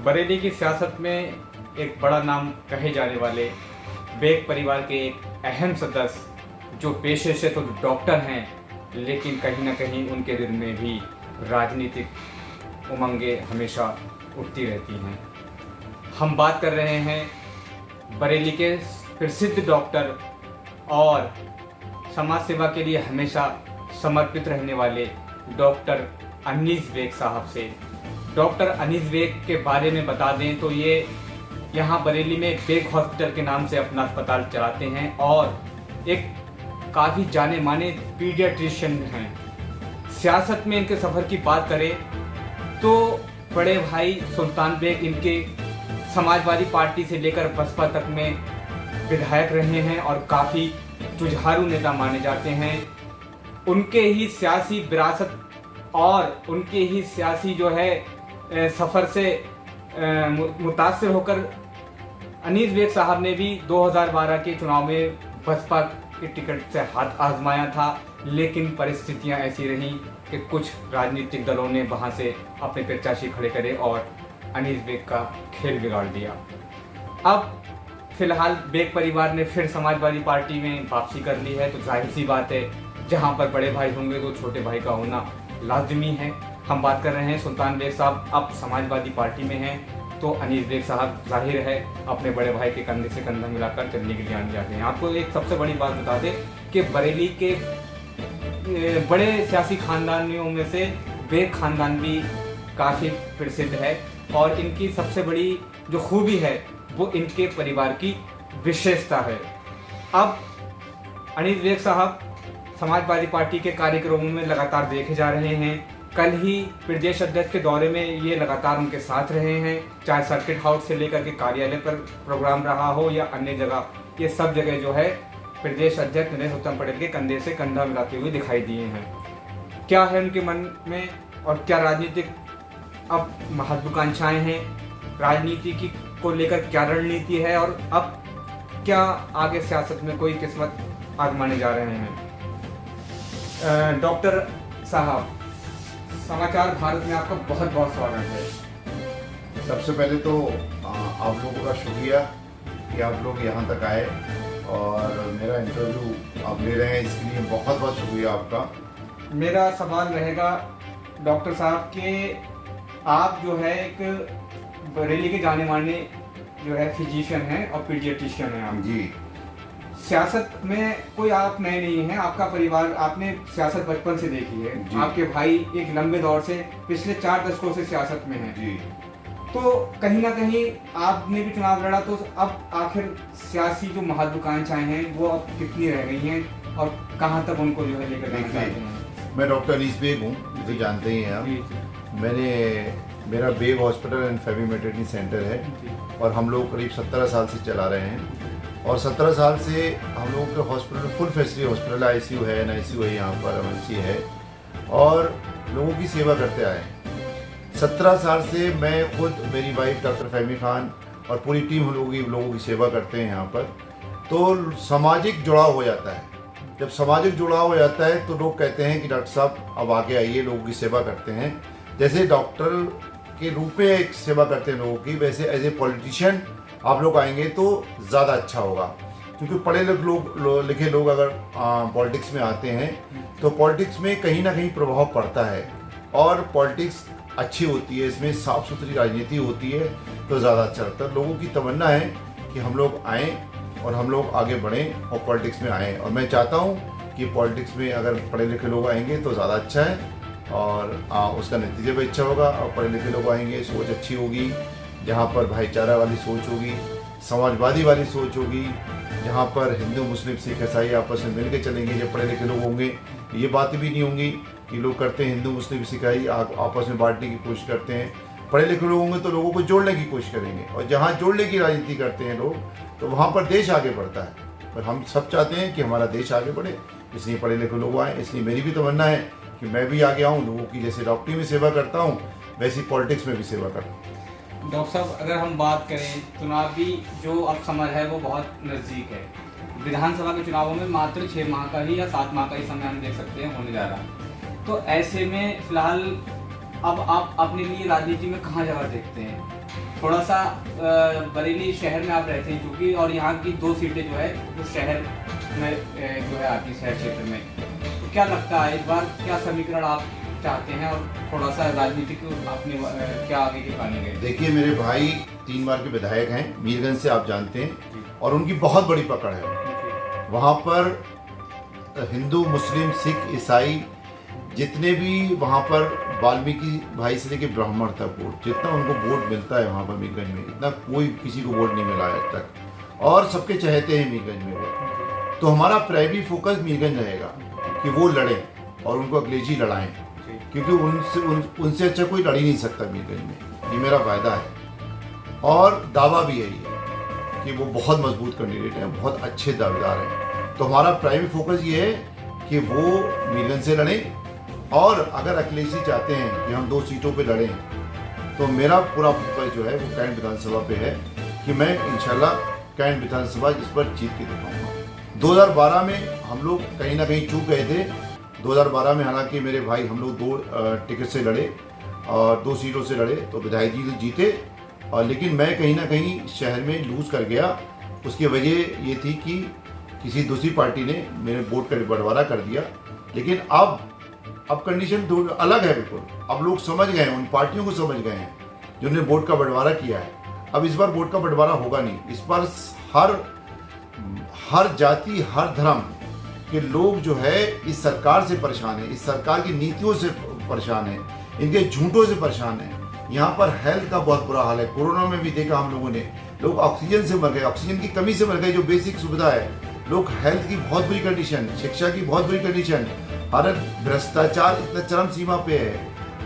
बरेली की सियासत में एक बड़ा नाम कहे जाने वाले बेग परिवार के एक अहम सदस्य जो पेशे से तो डॉक्टर हैं, लेकिन कहीं ना कहीं उनके दिल में भी राजनीतिक उमंगें हमेशा उठती रहती हैं। हम बात कर रहे हैं बरेली के प्रसिद्ध डॉक्टर और समाज सेवा के लिए हमेशा समर्पित रहने वाले डॉक्टर अनीस बेग साहब से। डॉक्टर अनीस बेग के बारे में बता दें तो ये यहाँ बरेली में बेग हॉस्पिटल के नाम से अपना अस्पताल चलाते हैं और एक काफ़ी जाने माने पीडियाट्रिशियन हैं। सियासत में इनके सफ़र की बात करें तो बड़े भाई सुल्तान बेग इनके समाजवादी पार्टी से लेकर बसपा तक में विधायक रहे हैं और काफ़ी जुझारू नेता माने जाते हैं। उनके ही सियासी विरासत और उनके ही सियासी जो है सफ़र से मुतासिर होकर अनीस बेग साहब ने भी 2012 के चुनाव में बसपा के टिकट से हाथ आजमाया था, लेकिन परिस्थितियां ऐसी रहीं कि कुछ राजनीतिक दलों ने वहां से अपने प्रत्याशी खड़े करे और अनीस बेग का खेल बिगाड़ दिया। अब फिलहाल बेग परिवार ने फिर समाजवादी पार्टी में वापसी कर ली है, तो जाहिर सी बात है जहां पर बड़े भाई होंगे तो छोटे भाई का होना लाजमी है। हम बात कर रहे हैं सुल्तान बेग साहब अब समाजवादी पार्टी में हैं, तो अनीस बेग साहब जाहिर है अपने बड़े भाई के कंधे से कंधा मिलाकर चलने के लिए आने जाते हैं। आपको एक सबसे बड़ी बात बता दें कि बरेली के बड़े सियासी खानदानियों में से बेग खानदान भी काफ़ी प्रसिद्ध है और इनकी सबसे बड़ी जो खूबी है वो इनके परिवार की विशेषता है। अब अनीस बेग साहब समाजवादी पार्टी के कार्यक्रमों में लगातार देखे जा रहे हैं। कल ही प्रदेश अध्यक्ष के दौरे में ये लगातार उनके साथ रहे हैं, चाहे सर्किट हाउस से लेकर के कार्यालय पर प्रोग्राम रहा हो या अन्य जगह, ये सब जगह जो है प्रदेश अध्यक्ष नरेंद्र उत्तम पटेल के कंधे से कंधा मिलाते हुए दिखाई दिए हैं। क्या है उनके मन में और क्या राजनीतिक अब महत्वाकांक्षाएं हैं, राजनीति की को लेकर क्या रणनीति है और अब क्या आगे सियासत में कोई किस्मत आजमाने जा रहे हैं। डॉक्टर साहब, समाचार भारत में आपका बहुत बहुत स्वागत है। सबसे पहले तो आप लोगों का शुक्रिया कि आप लोग यहाँ तक आए और मेरा इंटरव्यू आप ले रहे हैं, इसके लिए बहुत बहुत शुक्रिया आपका। मेरा सवाल रहेगा डॉक्टर साहब के आप जो है एक बरेली के जाने माने जो है फिजिशियन हैं और पीडियाट्रिशियन हैं आप जी। सियासत में कोई आप नए नहीं हैं, आपका परिवार, आपने सियासत बचपन से देखी है। आपके भाई एक लंबे दौर से पिछले 4 दशकों से सियासत में हैं जी। तो कहीं ना कहीं आपने भी चुनाव लड़ा, तो अब आखिर सियासी जो महत्वाकांक्षाएं हैं वो अब कितनी रह गई हैं और कहां तक उनको जो है लेकर जाना चाहते हैं। मैं डॉक्टर अनीस बेग हूँ, जिसे जानते ही हैं आप। मेरा Baig hospital and family maternity centre है और हम लोग करीब 17 साल से चला रहे हैं और 17 साल से हम लोगों के hospital full facility hospital, ICU है, NICU है, यहाँ पर MNC है और लोगों की सेवा करते आए हैं। 17 साल से मैं खुद, मेरी वाइफ डॉक्टर फहमी खान और पूरी टीम हम लोगों की सेवा करते हैं यहाँ पर। तो सामाजिक जुड़ाव हो जाता है। जब सामाजिक जुड़ाव हो जाता है तो लोग कहते हैं कि डॉक्टर साहब अब आगे आइए, लोगों की सेवा करते हैं। जैसे डॉक्टर के रूप में एक सेवा करते हैं लोगों की, वैसे एज ए पॉलिटिशियन आप लोग आएंगे तो ज़्यादा अच्छा होगा, क्योंकि पढ़े लिखे लोग अगर पॉलिटिक्स में आते हैं तो पॉलिटिक्स में कहीं ना कहीं प्रभाव पड़ता है और पॉलिटिक्स अच्छी होती है, इसमें साफ सुथरी राजनीति होती है तो ज़्यादा अच्छा लगता है। लोगों की तमन्ना है कि हम लोग आएँ और हम लोग आगे बढ़ें और पॉलिटिक्स में आएँ, और मैं चाहता हूँ कि पॉलिटिक्स में अगर पढ़े लिखे लोग आएंगे तो ज़्यादा अच्छा है और उसका नतीजा भी अच्छा होगा। और पढ़े लिखे लोग आएंगे, सोच अच्छी होगी, जहाँ पर भाईचारा वाली सोच होगी, समाजवादी वाली सोच होगी, जहाँ पर हिंदू मुस्लिम सिख ईसाई आपस में मिल के चलेंगे। जब पढ़े लिखे लोग होंगे ये बात भी नहीं होंगी कि लोग करते हैं हिंदू मुस्लिम सिख ईसाई आपस में बांटने की कोशिश करते हैं। पढ़े लिखे लोग होंगे तो लोगों को जोड़ने की कोशिश करेंगे और जहाँ जोड़ने की राजनीति करते हैं लोग तो वहाँ पर देश आगे बढ़ता है। पर हम सब चाहते हैं कि हमारा देश आगे बढ़े, इसलिए पढ़े लिखे लोग आएँ। इसलिए मेरी भी तमन्ना है कि मैं भी आगे आऊँ, लोगों की जैसे डॉक्टरी में सेवा करता हूँ वैसी पॉलिटिक्स में भी सेवा करूँ। डॉक्टर साहब, अगर हम बात करें चुनावी जो अब समय है वो बहुत नज़दीक है। विधानसभा के चुनावों में मात्र 6 माह का ही या 7 माह का ही समय हम देख सकते हैं होने जा रहा है। तो ऐसे में फिलहाल अब आप अपने लिए राजनीति में कहाँ जगह देखते हैं? थोड़ा सा बरेली शहर में आप रहते हैं क्योंकि, और यहाँ की 2 सीटें जो है वो शहर में जो है आती शहर क्षेत्र में, तो क्या लगता है इस बार क्या समीकरण आप चाहते हैं, और थोड़ा सा राजनीतिक अपने क्या आगे के पाने गए? देखिए, मेरे भाई 3 बार के विधायक हैं, मीरगंज से आप जानते हैं, और उनकी बहुत बड़ी पकड़ है। वहाँ पर हिंदू, मुस्लिम, सिख, ईसाई जितने भी वहाँ पर वाल्मीकि भाई से लेकर ब्राह्मण तक वोट, जितना उनको वोट मिलता है वहाँ पर मीरगंज में, इतना कोई किसी को वोट नहीं मिला है आज तक, और सबके चाहते हैं मीरगंज में वो। तो हमारा प्राइमरी फोकस मीरगंज रहेगा कि वो लड़ें और उनको अखिलेश जी लड़ाएं, क्योंकि उनसे अच्छा कोई लड़ ही नहीं सकता मीरगंज में, ये मेरा फायदा है। और दावा भी यही है कि वो बहुत मजबूत कैंडिडेट हैं, बहुत अच्छे दावेदार हैं। तो हमारा प्राइमरी फोकस ये है कि वो मीरगंज से लड़ें, और अगर अखिलेश जी चाहते हैं कि हम 2 सीटों पे लड़ें, तो मेरा पूरा फोकस जो है वो कैंट विधानसभा पे है कि मैं इंशाल्लाह कैंट विधानसभा इस पर जीत के दिखाऊंगा। 2012 में हम लोग कहीं ना कहीं चूक गए थे। 2012 में हालांकि मेरे भाई हम लोग 2 टिकट से लड़े और 2 सीटों से लड़े, तो विधायक जी जीते, और लेकिन मैं कहीं ना कहीं शहर में लूज कर गया। उसकी वजह ये थी कि किसी दूसरी पार्टी ने मेरे वोट का बंटवारा कर दिया। लेकिन अब कंडीशन अलग है बिल्कुल। अब लोग समझ गए हैं, उन पार्टियों को समझ गए हैं जिन्होंने वोट का बंटवारा किया है। अब इस बार वोट का बंटवारा होगा नहीं। इस बार हर जाति, हर धर्म के लोग जो है इस सरकार से परेशान है, इस सरकार की नीतियों से परेशान है, इनके झूठों से परेशान है। यहाँ पर हेल्थ का बहुत बुरा हाल है। कोरोना में भी देखा हम लोगों ने, लोग ऑक्सीजन से मर गए, ऑक्सीजन की कमी से मर गए, जो बेसिक सुविधा है। लोग हेल्थ की बहुत बुरी कंडीशन, शिक्षा की बहुत बुरी कंडीशन, भारत भ्रष्टाचार इतना चरम सीमा पे है,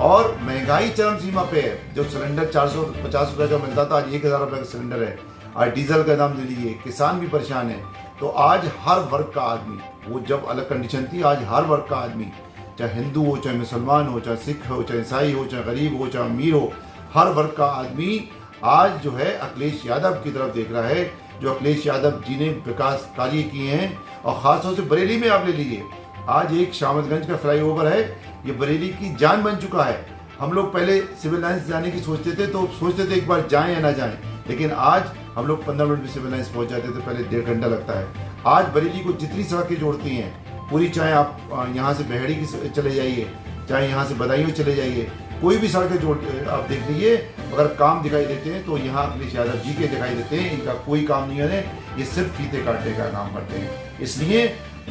और महंगाई चरम सीमा पे है। जो सिलेंडर 450 रुपये का मिलता था, आज 1000 रुपये का सिलेंडर है। आज डीजल का दाम ले लीजिए, किसान भी परेशान है। तो आज हर वर्ग का आदमी, वो जब अलग कंडीशन थी, आज हर वर्ग का आदमी, चाहे हिंदू हो, चाहे मुसलमान हो, चाहे सिख हो, चाहे ईसाई हो, चाहे गरीब हो, चाहे अमीर हो, हर वर्ग का आदमी आज जो है अखिलेश यादव की तरफ देख रहा है। जो अखिलेश यादव जी ने विकास कार्य किए हैं, और ख़ासतौर से बरेली में आप ले लीजिए, आज एक शामतगंज का फ्लाईओवर है, ये बरेली की जान बन चुका है। हम लोग पहले सिविल लाइन्स जाने की सोचते थे, तो सोचते थे एक बार जाएं या ना जाएं, लेकिन आज हम लोग 15 मिनट में सिविल लाइन्स पहुंच जाते थे, पहले 1.5 घंटा लगता है। आज बरेली को जितनी सड़कें जोड़ती हैं पूरी, चाहे आप यहाँ से बहेड़ी की चले जाइए, चाहे यहाँ से बदायूं चले जाइए, कोई भी सड़कें जोड़ आप देख लीजिए, अगर काम दिखाई देते हैं तो यहाँ अखिलेश यादव जी के दिखाई देते हैं। इनका कोई काम नहीं है, ये सिर्फ फीते काटने का काम करते हैं। इसलिए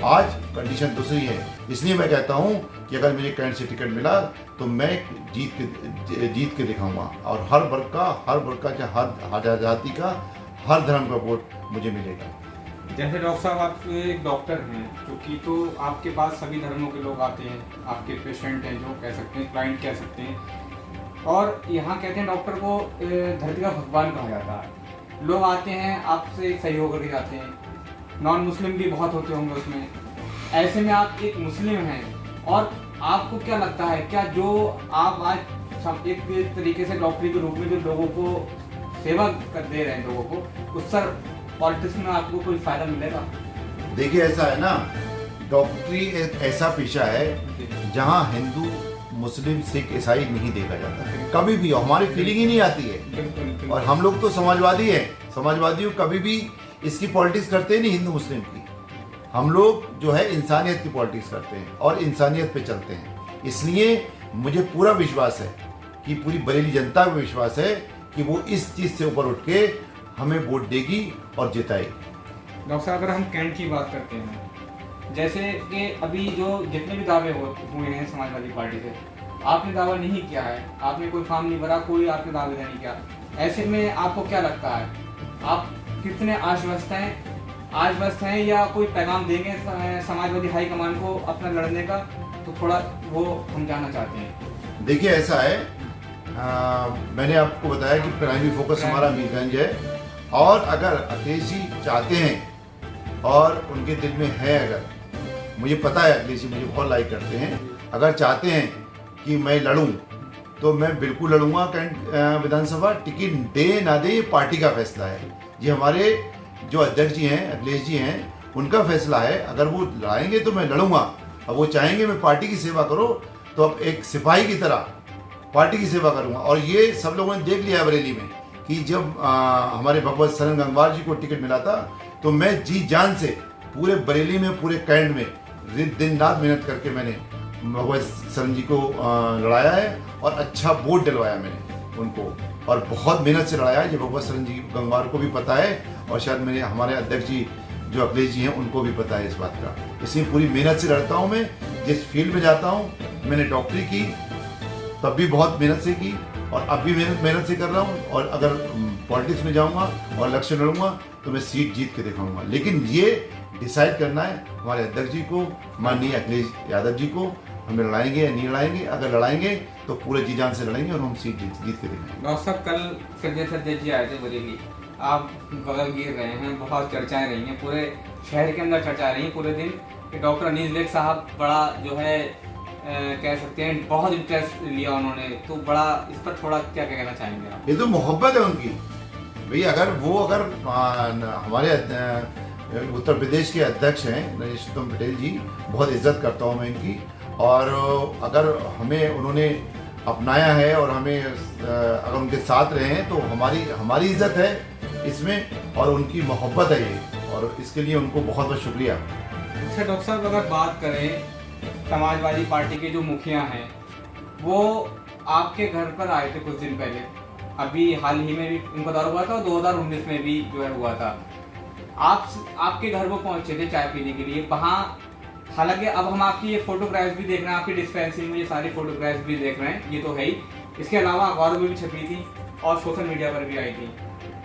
आज कंडीशन दूसरी है। इसलिए मैं कहता हूँ कि अगर मुझे कैंट से टिकट मिला तो मैं जीत के दिखाऊंगा, और हर वर्ग का, चाहे हर जाति का, हर धर्म का वोट मुझे मिलेगा। जैसे डॉक्टर साहब, आप एक डॉक्टर हैं क्योंकि, तो आपके पास सभी धर्मों के लोग आते हैं, आपके पेशेंट हैं, जो कह सकते हैं, क्लाइंट कह सकते हैं। और यहाँ कहते हैं डॉक्टर को धरती का भगवान कहा जाता है। लोग आते हैं, आपसे सहयोग करके जाते हैं। नॉन मुस्लिम भी बहुत होते होंगे उसमें। ऐसे में आप एक मुस्लिम हैं, और आपको क्या लगता है, क्या जो आप आज एक तरीके से डॉक्टरी के रूप में जो लोगों को सेवा कर दे रहे हैं लोगों को, उससे पॉलिटिक्स में आपको कोई फायदा मिलेगा? देखिए, ऐसा है ना, डॉक्टरी एक ऐसा पेशा है जहाँ हिंदू, मुस्लिम, सिख, ईसाई नहीं देखा जाता कभी भी। हमारी फीलिंग ही नहीं आती है। और हम लोग तो समाजवादी हैं, समाजवादी कभी भी इसकी पॉलिटिक्स करते ही नहीं हिंदू मुस्लिम की। हम लोग जो है इंसानियत की पॉलिटिक्स करते हैं और इंसानियत पे चलते हैं। इसलिए मुझे पूरा विश्वास है कि पूरी बरेली जनता को विश्वास है कि वो इस चीज़ से ऊपर उठ के हमें वोट देगी और जिताएगी। डॉक्टर साहब, अगर हम कैंट की बात करते हैं, जैसे कि अभी जो जितने भी दावे हुए हैं समाजवादी पार्टी से, आपने दावा नहीं किया है, आपने कोई फॉर्म नहीं भरा, कोई आपने दावे नहीं किया। ऐसे में आपको क्या लगता है, आप कितने आश्वस्त हैं या कोई पैगाम देंगे समाजवादी हाईकमान को अपना लड़ने का? तो थोड़ा वो हम जानना चाहते हैं। देखिए, ऐसा है, मैंने आपको बताया कि प्राइमरी फोकस हमारा मीरगंज है, और अगर अखिलेश जी चाहते हैं और उनके दिल में है, अगर मुझे पता है अखिलेश जी मुझे बहुत लाइक करते हैं, अगर चाहते हैं कि मैं लड़ूं तो मैं बिल्कुल लड़ूंगा। कैंट विधानसभा टिकट दे ना दे ये पार्टी का फैसला है। ये हमारे जो अध्यक्ष जी हैं, अखिलेश जी हैं, उनका फैसला है। अगर वो लड़ाएंगे तो मैं लड़ूंगा, अब वो चाहेंगे मैं पार्टी की सेवा करो, तो अब एक सिपाही की तरह पार्टी की सेवा करूंगा। और ये सब लोगों ने देख लिया है बरेली में कि जब हमारे भगवत शरण गंगवार जी को टिकट मिला था तो मैं जी जान से पूरे बरेली में, पूरे कैंट में दिन रात मेहनत करके मैंने भगवत शरण जी को लड़ाया है और अच्छा वोट दिलवाया मैंने उनको, और बहुत मेहनत से लड़ाया है। ये भगवत शरण जी गंगवार को भी पता है और शायद मेरे हमारे अध्यक्ष जी जो अखिलेश जी हैं उनको भी पता है इस बात का। इसलिए पूरी मेहनत से लड़ता हूँ। मैं जिस फील्ड में जाता हूँ, मैंने डॉक्टरी की तब भी बहुत मेहनत से की और अब भी मेहनत से कर रहा हूँ, और अगर पॉलिटिक्स में जाऊँगा और इलेक्शन लड़ूंगा तो मैं सीट जीत के दिखाऊंगा। लेकिन ये डिसाइड करना है हमारे अध्यक्ष जी को, माननीय अखिलेश यादव जी को, हमें लड़ाएंगे या नहीं लड़ाएंगे। अगर लड़ाएंगे तो पूरे जी जान से लड़ेंगे और हम सीट जीत के दिखाएंगे। डॉक्टर साहब, कल संजय सज्जन जी आए थे बरेली, आप बगल गिर रहे हैं, बहुत चर्चाएं रही हैं, पूरे शहर के अंदर चर्चाएं रही हैं पूरे दिन कि डॉक्टर अनीस बेग साहब बड़ा जो है कह सकते हैं बहुत इंटरेस्ट लिया उन्होंने, तो बड़ा इस पर थोड़ा क्या कहना चाहेंगे आप? ये तो मोहब्बत है उनकी भाई। अगर हमारे उत्तर प्रदेश के अध्यक्ष हैं नरेश पटेल जी, बहुत इज्जत करता हूँ मैं इनकी, और अगर हमें उन्होंने अपनाया है और हमें अगर उनके साथ रहे हैं तो हमारी इज्जत है इसमें और उनकी मोहब्बत है ये, और इसके लिए उनको बहुत बहुत शुक्रिया। अच्छा डॉक्टर साहब, अगर बात करें समाजवादी पार्टी के जो मुखिया हैं वो आपके घर पर आए थे कुछ दिन पहले, अभी हाल ही में भी उनका दौरा हुआ था और 2019 में भी जो है हुआ था। आपके घर वो पहुंचे थे चाय पीने के लिए वहाँ। हालांकि अब हम आपकी ये फोटोग्राफ्स भी देख रहे हैं, आपकी डिस्पेंसरी में ये सारी फोटोग्राफ्स भी देख रहे हैं, ये तो है ही। इसके अलावा अखबारों में भी छपी थी और सोशल मीडिया पर भी आई थी।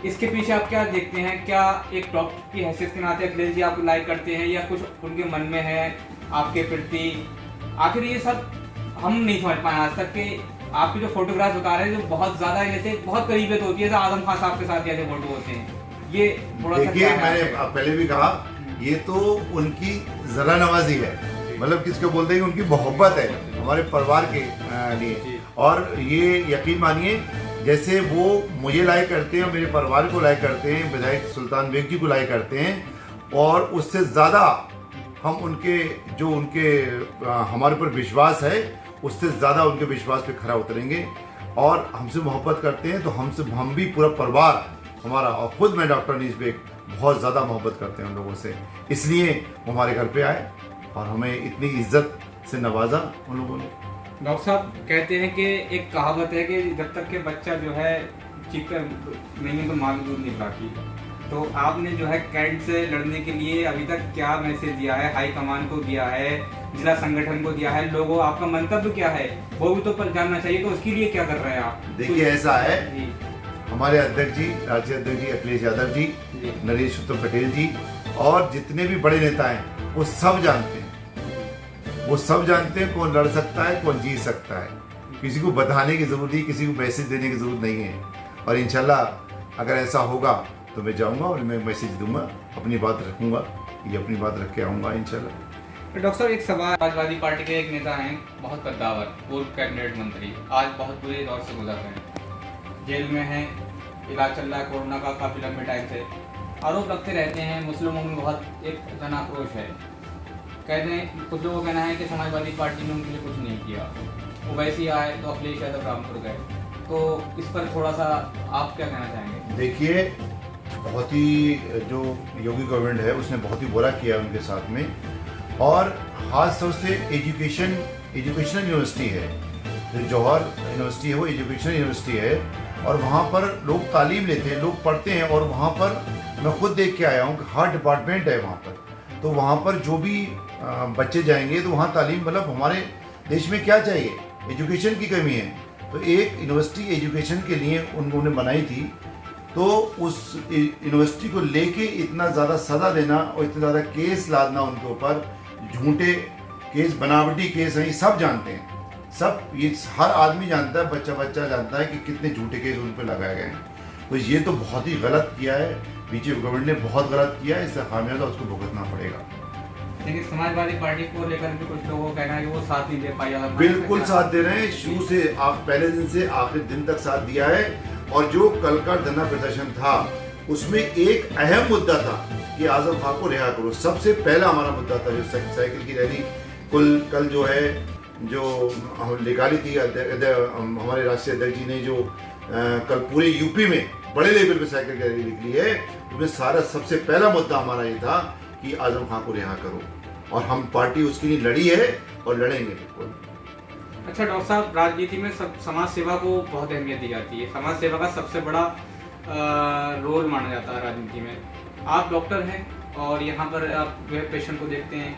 इसके पीछे आप क्या देखते हैं? क्या एक डॉक्टर की हैसियत के नाते अखिलेश जी आपको लाइक करते हैं या कुछ उनके मन में है आपके प्रति? आखिर ये सब हम नहीं समझ पाए आज तक कि आपकी जो फोटोग्राफ बता रहे हैं जो बहुत ज्यादा जैसे बहुत करीबियत होती है, जैसे आजम खान साहब के साथ जैसे फोटो होते हैं, ये थोड़ा सा देखिए, मैंने पहले भी कहा ये तो उनकी जरा नवाजी है, मतलब किसको बोलते हैं, उनकी मोहब्बत है हमारे परिवार के लिए। और ये यकीन मानिए जैसे वो मुझे लाइक करते हैं और मेरे परिवार को लाइक करते हैं, विधायक सुल्तान बेग जी को लाइक करते हैं, और उससे ज़्यादा हम उनके हमारे ऊपर विश्वास है, उससे ज़्यादा उनके विश्वास पे खरा उतरेंगे। और हमसे मोहब्बत करते हैं तो हम भी पूरा परिवार हमारा, और ख़ुद मैं डॉक्टर अनीस बेग बहुत ज़्यादा मोहब्बत करते हैं उन लोगों से, इसलिए वो हमारे घर पे आए और हमें इतनी इज्जत से नवाजा उन लोगों ने। डॉक्टर साहब कहते हैं कि एक कहावत है कि जब तक के बच्चा जो है चीखकर नहीं है तो माँ भी दूध नहीं पिलाती। तो आपने जो है कैंट से लड़ने के लिए अभी तक क्या मैसेज दिया है, हाईकमान को दिया है, जिला संगठन को दिया है, लोगों आपका मंतव्य क्या है वो भी तो पर जानना चाहिए, तो उसके लिए क्या कर रहे हैं आप? देखिए ऐसा है, हमारे अध्यक्ष जी, राष्ट्रीय अध्यक्ष जी अखिलेश यादव जी, नरेश पटेल जी और जितने भी बड़े नेता हैं वो सब जानते हैं, कौन लड़ सकता है, कौन जीत सकता है। किसी को बताने की जरूरत नहीं, किसी को मैसेज देने की जरूरत नहीं है। और इंशाल्लाह अगर ऐसा होगा तो मैं जाऊंगा और मैं मैसेज दूंगा, अपनी बात रखूंगा, ये अपनी बात रख के आऊंगा इंशाल्लाह। डॉक्टर साहब एक सवाल, समाजवादी पार्टी के एक नेता हैं बहुत कद्दावर, पूर्व कैबिनेट मंत्री, आज बहुत बुरे दौर से गुजर रहे हैं, जेल में हैं, इलाज चल रहा है कोरोना का काफ़ी लंबे टाइम से। आरोप लगते रहते हैं, मुस्लिमों में बहुत एक जन आक्रोश है, कहते हैं कुछ लोगों का कहना है कि समाजवादी पार्टी ने उनके लिए कुछ नहीं किया, वो वैसे ही आए तो अखिलेश यादव रामपुर गए, तो इस पर थोड़ा सा आप क्या कहना चाहेंगे? देखिए, बहुत ही जो योगी गवर्नमेंट है उसने बहुत ही बुरा किया उनके साथ में, और ख़ास तौर से एजुकेशनल यूनिवर्सिटी है, जो जौहर यूनिवर्सिटी है वो एजुकेशनल यूनिवर्सिटी है, और वहाँ पर लोग तालीम लेते हैं, लोग पढ़ते हैं, और वहाँ पर मैं खुद देख के आया हूँ कि हर डिपार्टमेंट है वहाँ पर, तो वहाँ पर जो भी बच्चे जाएंगे तो वहाँ तालीम, मतलब हमारे देश में क्या चाहिए, एजुकेशन की कमी है, तो एक यूनिवर्सिटी एजुकेशन के लिए उन्होंने बनाई थी, तो उस यूनिवर्सिटी को लेके इतना ज़्यादा सजा देना और इतना ज़्यादा केस लादना उनके ऊपर, झूठे केस, बनावटी केस हैं, सब जानते हैं, सब ये हर आदमी जानता है, बच्चा जानता है कि कितने झूठे केस उन पर लगाए गए हैं। तो ये तो बहुत ही गलत किया है, बीजेपी गवर्नमेंट ने बहुत गलत किया है, इससे खामियाजा उसको भुगतना पड़ेगा। लेकिन समाजवादी पार्टी को लेकर भी कुछ लोगों का कहना है कि वो साथ नहीं दे पाई। बिल्कुल साथ दे रहे हैं, शुरू से आप पहले दिन से आखिरी दिन तक साथ दिया है, और जो कल का धरना प्रदर्शन था उसमें एक अहम मुद्दा था कि आजम खान को रिहा करो, सबसे पहला हमारा मुद्दा था। जो साइकिल की रैली कल जो है जो निकाली थी हमारे राष्ट्रीय अध्यक्ष जी ने, जो कल पूरे यूपी में बड़े लेवल पे साइकिल रैली निकली है, उसमें सारा सबसे पहला मुद्दा हमारा ये था कि आजम खान को रिहा करो, और हम पार्टी उसके लिए लड़ी है और लड़ेंगे बिल्कुल। अच्छा डॉक्टर साहब, राजनीति में समाज सेवा को बहुत अहमियत दी जाती है। समाज सेवा का सबसे बड़ा रोल माना जाता है राजनीति में। आप डॉक्टर हैं और यहाँ पर आप पेशेंट को देखते हैं,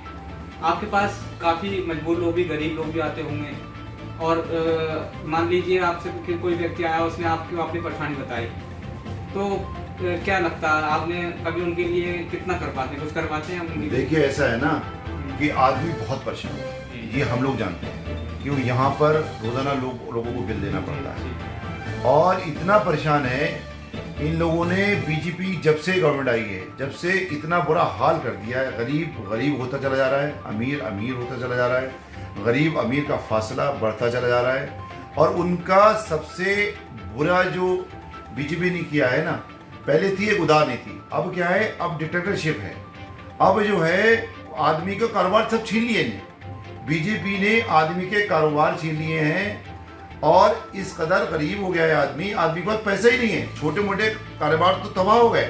आपके पास काफ़ी मजबूर लोग भी, गरीब लोग भी आते होंगे, और मान लीजिए आपसे कोई व्यक्ति आया, उसने आपको अपनी परेशानी बताई, तो क्या लगता है आपने कभी उनके लिए कितना कर पाते हैं, कुछ कर पाते हैं? देखिए ऐसा है ना कि आदमी बहुत परेशान है, ये हम लोग जानते हैं, क्यों यहाँ पर रोजाना लोगों को बिल देना पड़ता है, और इतना परेशान है इन लोगों ने। बीजेपी जब से गवर्नमेंट आई है, जब से इतना बुरा हाल कर दिया है, गरीब गरीब होता चला जा रहा है, अमीर अमीर होता चला जा रहा है, गरीब अमीर का फासला बढ़ता चला जा रहा है। और उनका सबसे बुरा जो बीजेपी ने किया है ना, पहले थी एक उदार नीति, अब क्या है, अब डिक्टेटरशिप है। अब जो है आदमी का कारोबार सब छीन लिए हैं, बीजेपी ने आदमी के कारोबार छीन लिए हैं, और इस कदर गरीब हो गया है आदमी के पास पैसा ही नहीं है। छोटे मोटे कारोबार तो तबाह हो गए,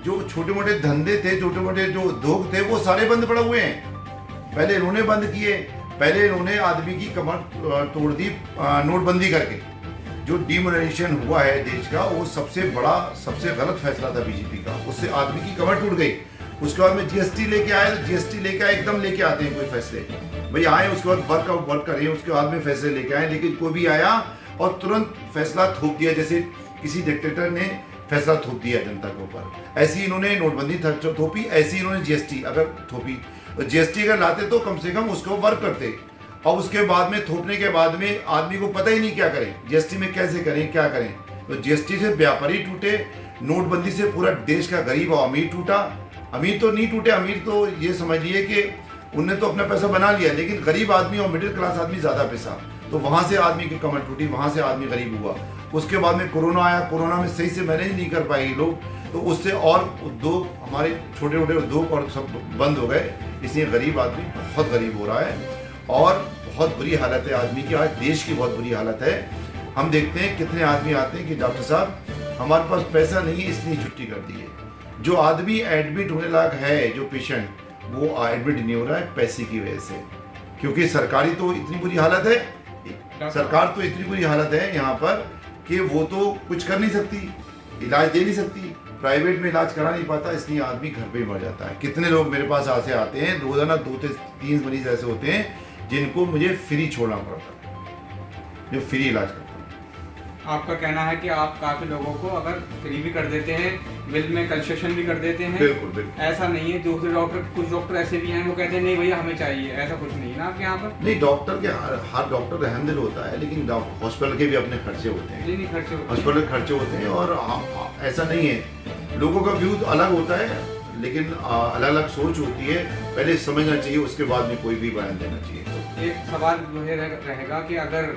जो छोटे मोटे धंधे थे, छोटे मोटे जो उद्योग थे, वो सारे बंद पड़े हुए हैं। पहले इन्होंने बंद किए, पहले इन्होंने आदमी की कमर तोड़ दी नोटबंदी करके। जो डिमोनेटाइजेशन हुआ है देश का, वो सबसे बड़ा सबसे गलत फैसला था बीजेपी का, उससे आदमी की कमर टूट गई। उसके बाद में जीएसटी लेके आए, तो जीएसटी लेके आए एकदम लेके आते हैं कोई फैसले, भाई आए उसके बाद वर्क करें, उसके बाद में फैसले लेके आए, लेकिन कोई भी आया और तुरंत फैसला थोप दिया, जैसे किसी डिक्टेटर ने फैसला थोप दिया जनता के ऊपर। ऐसी इन्होंने नोटबंदी थोपी, ऐसी इन्होंने जीएसटी अगर थोपी, तो जीएसटी अगर लाते तो कम से कम उसको वर्क करते, और उसके बाद में थोपने के बाद में आदमी को पता ही नहीं क्या करें, जीएसटी में कैसे करें क्या करें। तो जीएसटी से व्यापारी टूटे, नोटबंदी से पूरा देश का गरीब और अमीर टूटा। अमीर तो नहीं टूटे, अमीर तो ये समझिए कि उनने तो अपना पैसा बना लिया, लेकिन गरीब आदमी और मिडिल क्लास आदमी ज्यादा पैसा, तो वहां से आदमी की कमर टूटी, वहां से आदमी गरीब हुआ। उसके बाद में कोरोना आया, कोरोना में सही से मैनेज नहीं कर पाए लोग, तो उससे और उद्योग, हमारे छोटे छोटे उद्योग और सब बंद हो गए, इसलिए गरीब आदमी बहुत गरीब हो रहा है, और बहुत बुरी हालत है आदमी की, आज देश की बहुत बुरी हालत है। हम देखते हैं कितने आदमी आते हैं कि डॉक्टर साहब हमारे पास पैसा नहीं है, इसलिए छुट्टी कर दी है। जो आदमी एडमिट होने लायक है, जो पेशेंट, वो एडमिट नहीं हो रहा है पैसे की वजह से, क्योंकि सरकारी तो इतनी बुरी हालत है, सरकार तो इतनी बुरी हालत है यहाँ पर कि वो तो कुछ कर नहीं सकती, इलाज दे नहीं सकती, प्राइवेट में इलाज करा नहीं पाता, इसलिए आदमी घर पे ही मर जाता है। कितने लोग मेरे पास ऐसे आते हैं, रोजाना 2 से 3 मरीज ऐसे होते हैं जिनको मुझे फ्री छोड़ना पड़ता है, जो फ्री इलाज करता है। आपका कहना है कि आप काफी लोगों को अगर फ्री भी कर देते हैं, बिल में कंसेशन भी कर देते हैं। बिल्कुल बिल्कुल ऐसा नहीं है, दूसरे डॉक्टर, कुछ डॉक्टर ऐसे भी हैं वो कहते हैं नहीं भैया हमें चाहिए, ऐसा कुछ नहीं है ना आपके यहाँ पर? नहीं, डॉक्टर के हर डॉक्टर रहमदिल होता है, लेकिन हॉस्पिटल के भी अपने खर्चे होते हैं, नहीं खर्चे होते हैं, हॉस्पिटल के खर्चे होते हैं, और ऐसा नहीं है, लोगों का व्यू अलग होता है, लेकिन अलग अलग सोच होती है, पहले समझना चाहिए, उसके बाद में कोई भी बयान देना चाहिए। एक सवाल जो है रहेगा कि अगर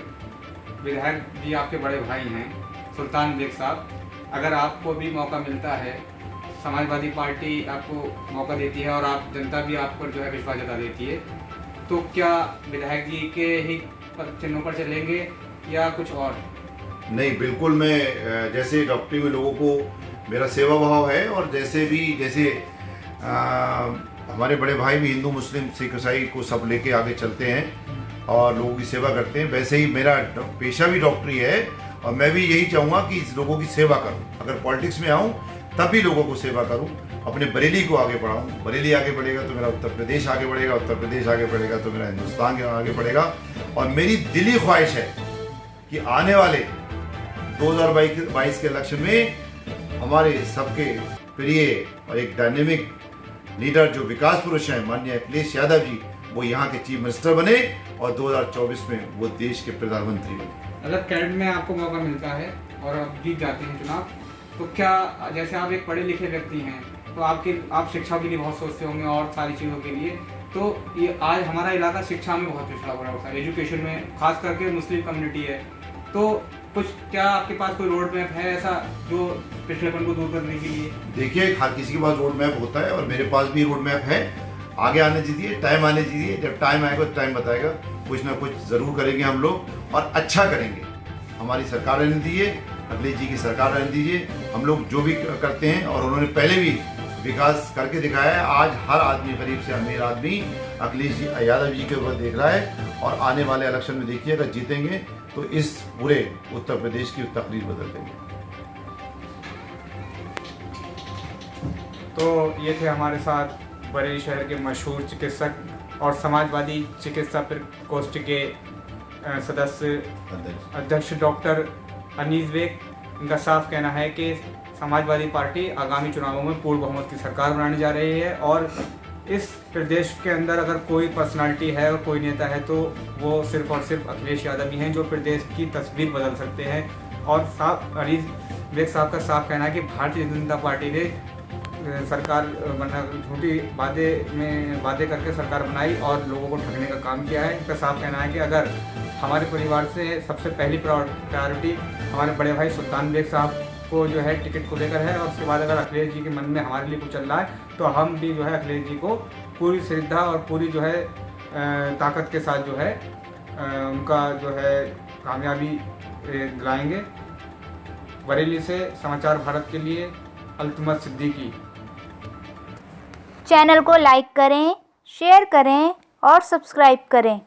विधायक जी आपके बड़े भाई हैं सुल्तान बेग साहब, अगर आपको भी मौका मिलता है, समाजवादी पार्टी आपको मौका देती है और आप जनता भी आप पर जो है विश्वास जता देती है, तो क्या विधायक जी के ही चिन्हों पर चलेंगे या कुछ और? नहीं, बिल्कुल, मैं जैसे डॉक्टरी में लोगों को मेरा सेवा भाव है, और जैसे हमारे बड़े भाई भी हिंदू मुस्लिम सिख ईसाई को सब लेके आगे चलते हैं और लोगों की सेवा करते हैं, वैसे ही मेरा पेशा भी डॉक्टरी है, और मैं भी यही चाहूँगा कि इस लोगों की सेवा करूँ। अगर पॉलिटिक्स में आऊँ तब भी लोगों को सेवा करूँ, अपने बरेली को आगे बढ़ाऊँ, बरेली आगे बढ़ेगा तो मेरा उत्तर प्रदेश आगे बढ़ेगा, उत्तर प्रदेश आगे बढ़ेगा तो मेरा हिंदुस्तान आगे बढ़ेगा। और मेरी दिली ख्वाहिश है कि आने वाले 2022 के इलेक्शन में हमारे सबके प्रिय और एक डायनेमिक लीडर जो विकास पुरुष हैं माननीय अखिलेश यादव जी, वो यहाँ के चीफ मिनिस्टर बने और 2024 में वो देश के प्रधानमंत्री बने। अगर कैबिनेट में आपको मौका मिलता है और आप जीत जाते हैं चुनाव, तो क्या, जैसे आप एक पढ़े लिखे व्यक्ति हैं, तो आप शिक्षा के लिए बहुत सोचते होंगे और सारी चीज़ों के लिए, तो ये आज हमारा इलाका शिक्षा में बहुत पिछड़ा हुआ है, एजुकेशन में खास करके मुस्लिम कम्युनिटी है, तो कुछ क्या आपके पास कोई रोड मैप है ऐसा जो पिछड़ेपन को दूर करने के लिए? देखिए, हर किसी के पास रोड मैप होता है, और मेरे पास भी रोड मैप है। आगे आने दीजिए, टाइम आने दीजिए, जब टाइम आएगा तो टाइम बताएगा, कुछ ना कुछ जरूर करेंगे हम लोग, और अच्छा करेंगे। हमारी सरकार रहने दीजिए, अखिलेश जी की सरकार रहने दीजिए। हम लोग जो भी करते हैं, और उन्होंने पहले भी विकास करके दिखाया है, आज हर आदमी, गरीब से अमीर आदमी अखिलेश जी यादव जी के ऊपर देख रहा है। और आने वाले इलेक्शन में देखिए, अगर जीतेंगे तो इस पूरे उत्तर प्रदेश की तकदीर बदल देंगे। तो ये थे हमारे साथ बरेली शहर के मशहूर चिकित्सक और समाजवादी चिकित्सा प्रकोष्ठ के सदस्य अध्यक्ष डॉक्टर अनीस बेग। इनका साफ कहना है कि समाजवादी पार्टी आगामी चुनावों में पूर्ण बहुमत की सरकार बनाने जा रही है, और इस प्रदेश के अंदर अगर कोई पर्सनालिटी है और कोई नेता है तो वो सिर्फ और सिर्फ अखिलेश यादव ही हैं, जो प्रदेश की तस्वीर बदल सकते हैं। और साफ अनीस बेग साहब का साफ कहना है कि भारतीय जनता पार्टी ने सरकार बना झूठी वादे करके सरकार बनाई और लोगों को ठगने का काम किया है। इनका साफ कहना है कि अगर हमारे परिवार से सबसे पहली प्रायोरिटी हमारे बड़े भाई सुल्तान बेग साहब को जो है टिकट को लेकर है, और उसके बाद अगर अखिलेश जी के मन में हमारे लिए कुछ चल रहा है तो हम भी जो है अखिलेश जी को पूरी श्रद्धा और पूरी जो है ताकत के साथ जो है उनका जो है कामयाबी दिलाएंगे। बरेली से समाचार भारत के लिए अल्तमत सिद्दीकी। चैनल को लाइक करें, शेयर करें और सब्सक्राइब करें।